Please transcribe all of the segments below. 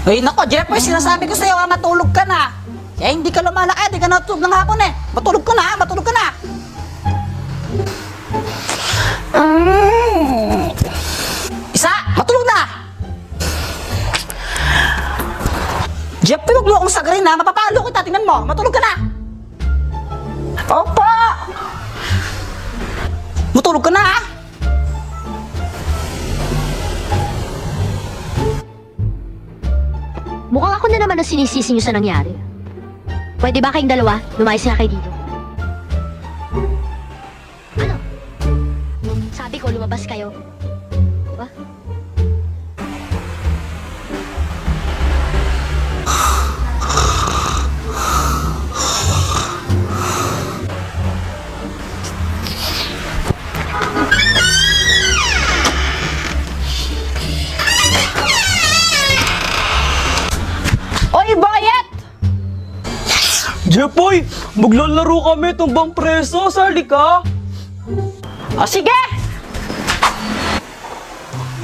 Ay nako, Jeffoy, sinasabi ko sa'yo, matulog ka na. Kaya hindi ka lumalakad, hindi ka natulog ng hapon eh. Matulog ka na, matulog ka na. Isa, matulog na. Jeffoy, wag mo akong sagarin na, mapapalo kita, tingnan mo, matulog ka na. Opa! Matulog ka na ha. Mukhang ako na naman ang sinisisi niyo sa nangyari. Pwede ba kayong dalawa? Lumayas na kayo dito. Ano? Sabi ko, lumabas kayo. Diba? Oy, Boyet! Jepoy, maglalaro kami tumbang preso, sali ka? O sige!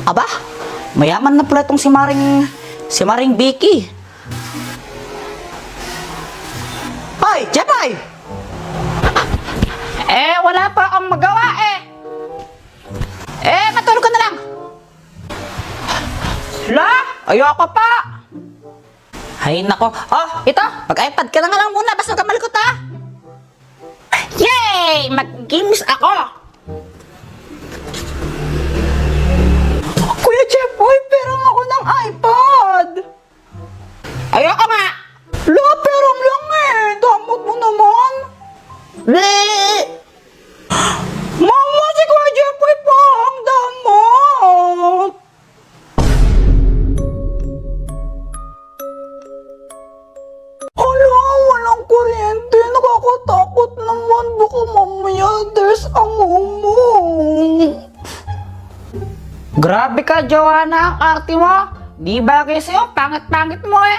Aba, mayaman na pala itong si Maring Vicky. Hoy, Jepoy! Wala pa akong magawa eh. Matulog ka na lang. La, ayoko pa. Ay, nako. Oh, ito, mag-iPad ka na nga lang muna, basta huwag ka malikot ha. Yay! Mag-games ako. Kuya Jepoy, perang ako ng iPad. Ayoko nga. La, perang lang eh. Damot mo naman. Bleh! Mama, si Kuya Jepoy po ang damot. Hala, walang kuryente. Nakakatakot naman. Baka mamaya there's a ngumong. Grabe ka, Joanna, ang arte mo. Di bagay sa'yo, pangit-pangit mo eh.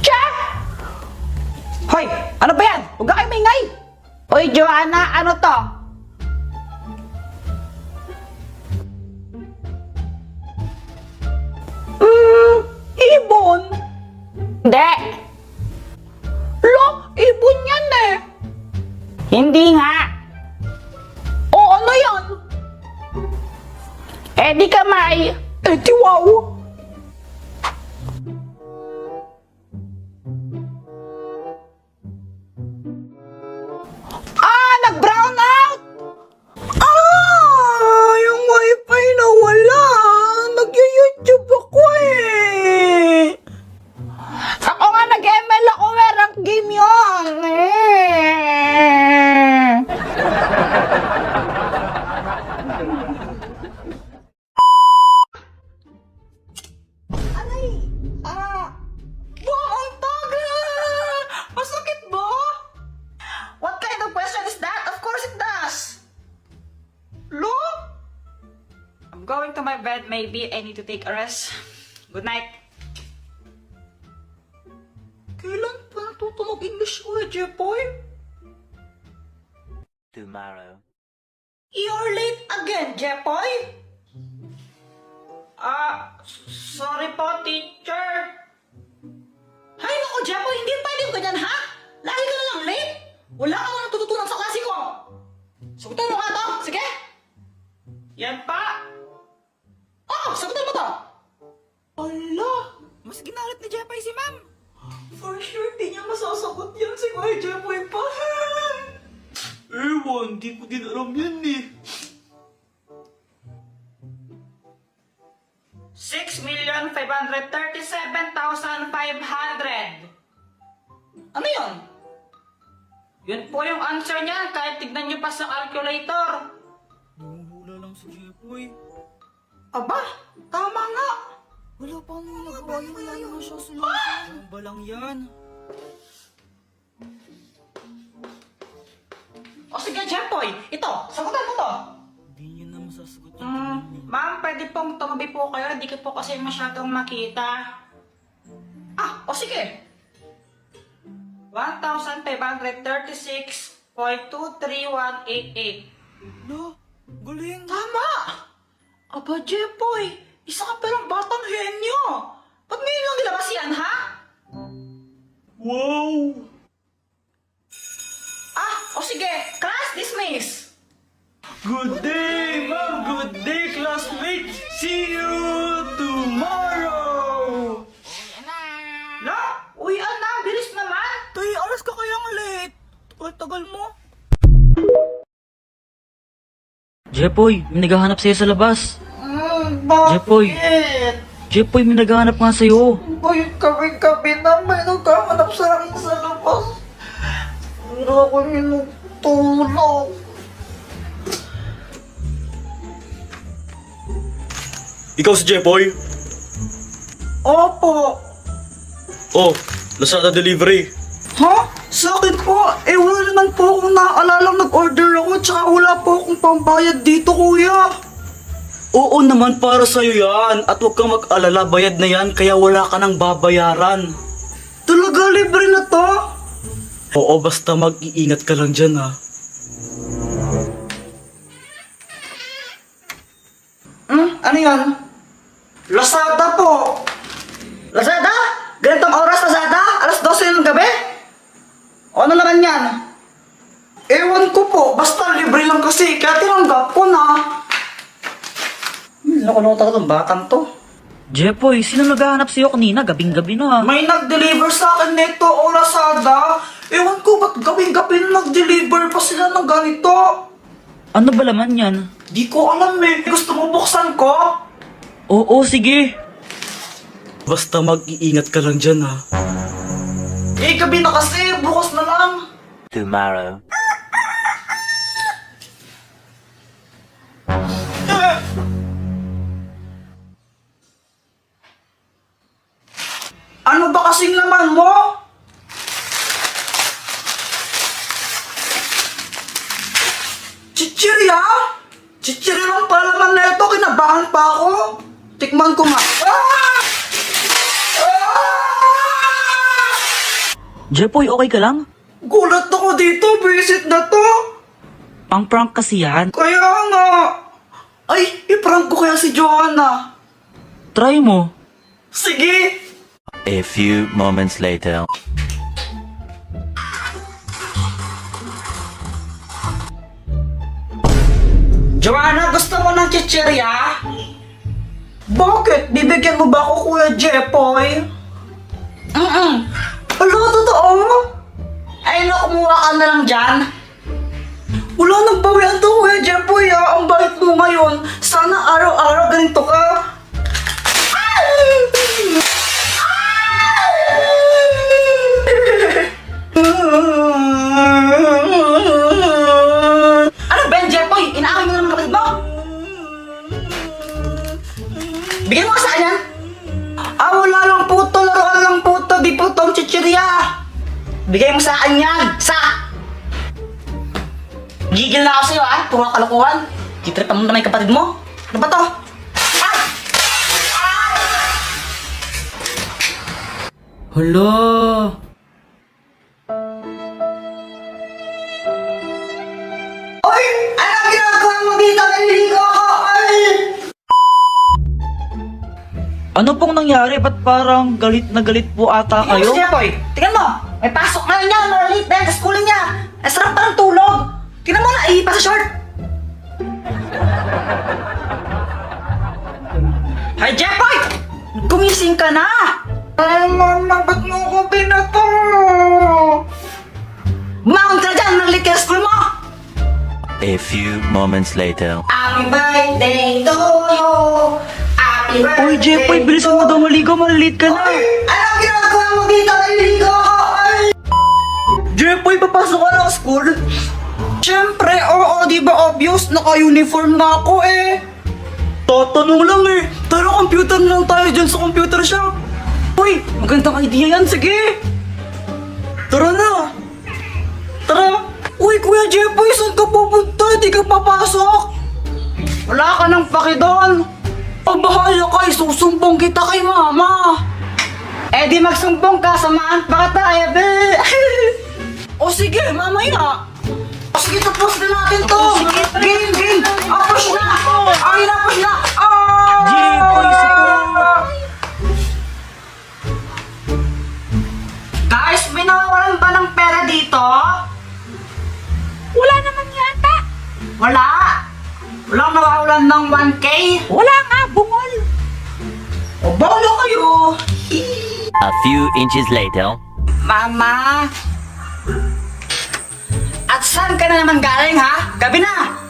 Tcha! Hoy, ano ba yan? Huwag ka kayo maingay. Hoy, Joanna, ano to? Ibon. Hindi. Lo, ibon yan eh. Hindi nga. O, ano yan? Di kamay. Di wow. Nag-brown out! Yung wifi nawala. Nag-YouTube ako eh. Ako nga nag-ML ako, rank game yun. Aray! Ang tagal! Masakit ba? What kind of question is that? Of course it does. Look! I'm going to my bed. Maybe I need to take a rest. Good night. Kailan pa natutunog English ko eh, Jepoy? Tomorrow. You're late again, Jepoy? Sorry po, teacher. Hay naku, Jepoy, hindi pwedeng ganyan, ha? Lagi ka na lang late. Wala ka na natututunan sa klase ko. Sagutin mo nga to, sige. Yan pa. Sagutin mo to. Ala, mas ginalit ni Jepoy si ma'am. For sure, di niya masasagot yan si Kuya Jepoy pa. Ewan, di ko din alam yan eh. 6,537,500. Ano yun? Yun po yung answer niya, kahit tignan niyo pa sa calculator. Hula lang si Jepoy. Aba, tama nga. Wala pa akong nagawa yun, wala naman siya solution. Ano ba lang yan? O sige, Jepoy, ito, sagutan mo to. Hindi niya na masasagot yung tanong niya. Ma'am, pwede pong tumabi po kayo, hindi ko po kasi masyadong makita. O sige. 1,536.23188. Lo, galing. Tama! Aba, Jepoy, isa ka palang batang henyo. Ba't ngayon lang nilabas yan, See you tomorrow! La, uwian na, bilis naman. Tay, alas ka kayang late. Tagal mo. Jepoy, may naghahanap sa'yo sa labas. Bakit? Jepoy. Jepoy, may naghahanap nga sa'yo. Boy, kami-kami na may nagkahanap sa akin sa labas. Hindi ako minutulog. Ikaw si Jepoy? Opo. Oh, Lazada delivery. Ha? Sa akin po? Eh, wala naman po akong naalalang nag-order ako tsaka wala po akong pambayad dito, kuya. Oo naman, para sa'yo yan. At huwag kang mag-alala, bayad na yan kaya wala ka nang babayaran. Talaga, libre na to? Oo, basta mag-iingat ka lang dyan ha. Ano yan? Lazada po. Lazada? Ganitong oras, Lazada? Alas 12 ng gabi? O ano naman yan? Ewan ko po, basta libre lang kasi, kaya tinanggap ko na. Nakulunta ko itong batang to. Jepoy, sino naghahanap sa'yo kanina? Gabing-gabi na. May nag-deliver sa akin nito, o Lazada. Ewan ko, ba't gabi-gabi na nag-deliver pa sila ng ganito? Ano ba laman yan? Di ko alam eh. Gusto mo buksan ko? Oo, sige. Basta mag-iingat ka lang dyan ha. Eh, gabi na kasi. Bukas na lang. Tomorrow. Ano ba kasing laman mo? Chichirya? Chichirya lang pala laman na ito. Kinabahan pa ako. Tikman ko nga. Ah! Jepoy, okay ka lang? Gulat ako dito. Visit na to. Pang-prank kasi yan. Kaya nga. Ay, iprank ko kaya si Joanna. Try mo. Sige. A few moments later. Joanna, gusto mo ng chichirya? Bakit? Bibigyan mo ba ako, Kuya Jepoy? Alo, totoo? Ay, no, kumuha ka na lang dyan. Wala nang bawian to, Kuya Jepoy, ha? Ang bait mo ngayon. Sana araw-araw ganito ka. Ano ba yan, Jepoy? Inaaway mo naman kapatid mo? Bigyan mo ka saan yan? Ah, wala lang po to. Laruan lang po to. Di po tong chichirya. Bigay mo sa akin yan. Sa! Gigil na ako sa'yo, ha? Puro kalukuhan. Kitripan mo naman yung kapatid mo. Ano ba to? Ah! Hala. Oy! Anong ginagawa mo dito? Naliligo ako! Ay! Ano pong nangyari? Ba't parang galit na galit po ata Tingnan mo kayo? si Jepoy. Tingnan mo. May pasok na niya. Malaliit na yan sa schooling niya. Ang sarap pa ng tulog. Tingnan mo, naihipa sa short. Hi, Jepoy! Gumising ka na! Ay, mama, ba't mo ko binato? Bumangon ka na dyan! Nag-late ka sa school mo! A few moments later. Happy birthday to you! Happy birthday! Uy, Jepoy, bilisan mo daw maligo. Malilit ka na. Ay, anong ginagawa mo dito? Naliligo ako! Ay! Jepoy, papasok ka na sa school? Siyempre, oo, di ba obvious? Naka-uniform na ako eh. Tatanong lang eh. Tara, computer na lang tayo dyan sa computer shop. Uy, magandang idea yan. Sige. Tara na. Tara. Uy, Kuya Jepoy, saan ka pupunta? Di ka papasok. Wala ka nang paki doon. Pabahala ka, susumbong kita kay mama. Eh di magsumbong ka, samaan pa kita, ebe. O sige, mamaya. O sige, tapos na natin to. Game, game. Push na. Ay na, push na. Jepoy, Guys, may nawawalan ba ng pera dito? Wala naman yata. Wala. Walang nawawalan ng 1K. Wala nga, bungo few inches later. Mama! At saan ka na naman galing, ha? Gabi na!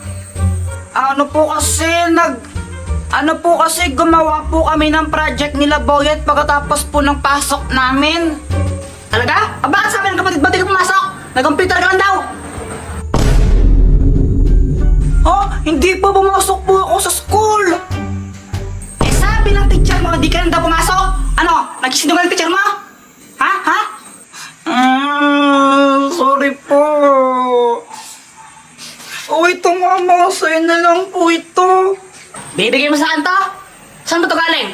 Ano po kasi gumawa po kami ng project nila Boyet pagkatapos po ng pasok namin. Talaga? Bakit sabi ng kapatid, ba't di ka pumasok? Nag-computer ka lang daw! Hindi pa pumasok po ako sa school! Eh sabi ng teacher mo, hindi ka lang daw pumasok? Ano? Nagsisinungaling teacher mo? Ha? Sorry po. Ito mama, sa'yo na lang po ito. Bibigay mo saan to? Saan ba to galing?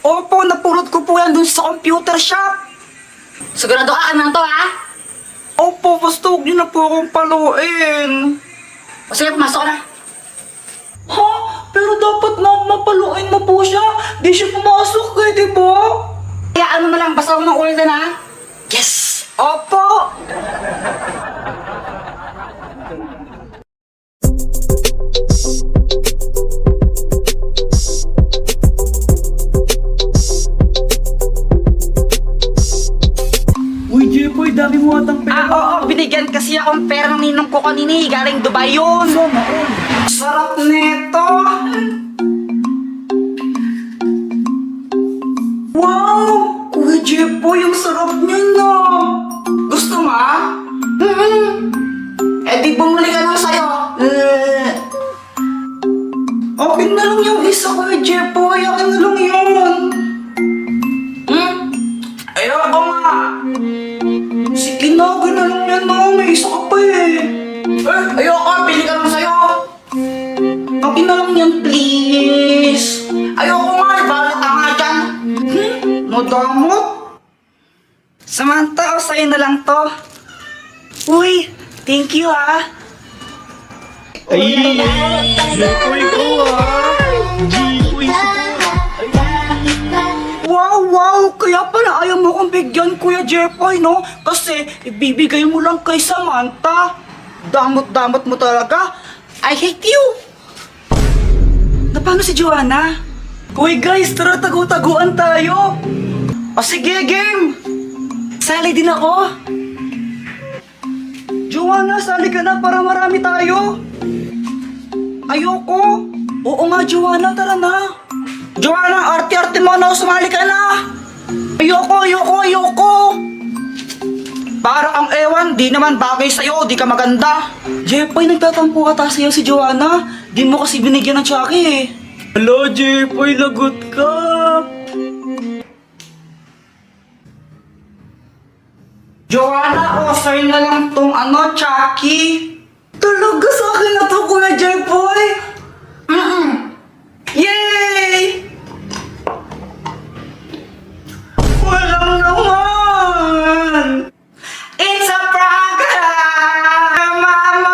Opo, napulot ko po yan dun sa computer shop. Sigurado ka naman to, ha? Opo, basta huwag niyo na po akong paluin. O sige, pumasok ka na. Ha? Pero dapat mapaluin mo po siya. Di siya pumasok eh, di ba? Kaya ano na lang, basta huwag ulit na, ha? Yes! Opo! Uy, Jepoy, dami mo atang pera. Oo, binigyan kasi akong pera ng ninong ko kanina eh. Galing Dubai yun. Sarap nito. Wow! Kuya Jepoy, yung sarap niya na. Gusto mo, ah? Eh di bumuli ka lang sa'yo. Akin na lang yung isa, Kuya Jepoy. Akin na lang yun. Ayoko nga. Sige na, gano'n yan na. May isa ka pa eh. Ayoko, pili ka lang sa'yo. Akin na lang yan, please. Ayoko nga, balat ka nga dyan. Madamot. Samantha, o sa'yo na lang to. Uy, thank you ah. Jepoy ko Jepoy Wow! Kaya pala ayaw mo kong bigyan, Kuya Jepoy, no? Kasi ibibigay mo lang kay Samantha. Damot-damot mo talaga. I hate you! Na paano si Joanna? Uy guys, tara tagu-taguan tayo. O sige, game! Sali din ako. Joanna, sali ka na para marami tayo. Ayoko. Oo nga, Joanna, tara na. Joanna, arte-arte mo na, sumali ka na. Ayoko. Para ang ewan, di naman bagay sa'yo, di ka maganda. Jepoy, nagtatampo ata sa'yo si Joanna. Di mo kasi binigyan ng Chucky eh. Hello, Jepoy, lagot ka. Joanna, sa'yo na lang tong Chucky. Talaga sa akin na to, Kuya Jepoy? Yay! Walang naman! It's a prank! Mama!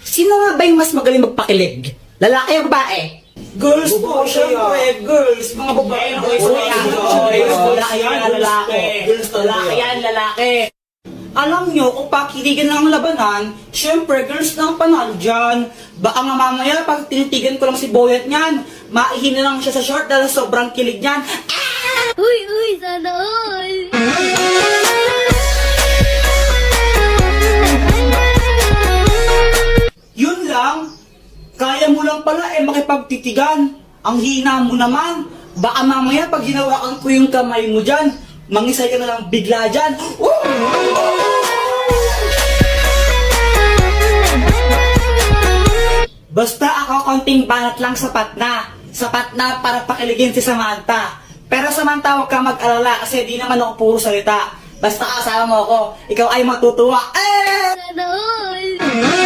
Sino nga ba yung mas magaling magpakilig? Lalaki o babae? Girls po, syempre, girls. Mga babae na boys. Lalaki yan, lalaki. Lalaki yan, lalaki. Alam nyo, kung pakiligan ng labanan, syempre, girls na ang panalo dyan. Baka nga mamaya, pag tinitigan ko lang si Boyet niyan, maihina lang siya sa short dahil sobrang kilig niyan. Uy, sana all! Yun lang. Kaya mo lang pala makipagtitigan. Ang hina mo naman. Baka mamaya pag hinawakan ko yung kamay mo dyan, mangisay ka na lang bigla dyan. Basta ako konting banat lang sapat na. Sapat na para pakiligin si Samantha. Pero Samantha, huwag kang mag-alala kasi di naman ako puro salita. Basta kasama mo ako, ikaw ay matutuwa. Sana all!